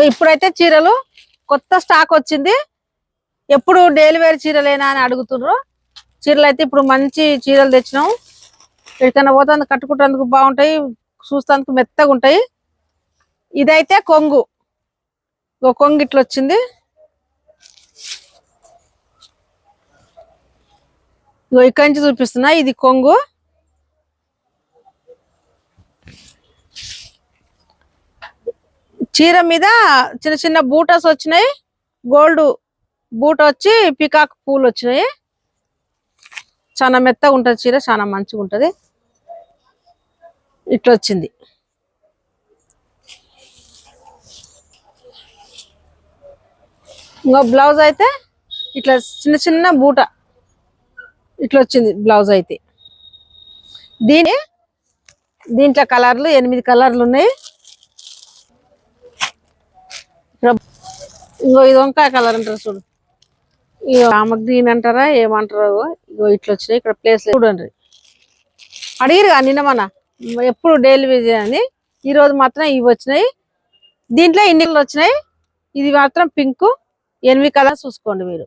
ఇప్పుడైతే చీరలు కొత్త స్టాక్ వచ్చింది. ఎప్పుడు డైలీ వేర్ చీరలేనా అని అడుగుతున్నారు. చీరలు అయితే ఇప్పుడు మంచి చీరలు తెచ్చినాం. ఎక్కడికైనా పోతాను కట్టుకుంటేందుకు బాగుంటాయి, చూస్తానికి మెత్తగా ఉంటాయి. ఇదైతే కొంగు, కొంగు ఇట్లా వచ్చింది. ఇక్కడి నుంచి చూపిస్తున్నా, ఇది కొంగు. చీర మీద చిన్న చిన్న బూటాస్ వచ్చినాయి. గోల్డ్ బూట వచ్చి పికాక్ పూలు వచ్చినాయి. చాలా మెత్తగా ఉంటుంది చీర, చాలా మంచిగా ఉంటుంది. ఇట్లా వచ్చింది. ఇంకో బ్లౌజ్ అయితే ఇట్లా చిన్న చిన్న బూట ఇట్లా వచ్చింది బ్లౌజ్ అయితే. దీంట్లో కలర్లు 8 కలర్లు ఉన్నాయి. ఇంకో ఇది వంకాయ కలర్ అంటారు చూడు, ఆమె గ్రీన్ అంటారా ఏమంటారు. ఇగో ఇట్లా వచ్చినాయి. ఇక్కడ ప్లేస్ చూడండి, అడిగిరుగా నిన్న మన ఎప్పుడు డెలివరీ అని. ఈ రోజు మాత్రం ఇవి వచ్చినాయి. దీంట్లో ఇన్ని కలర్లు వచ్చినాయి. ఇది మాత్రం పింక్. 8 కలర్స్ చూసుకోండి మీరు.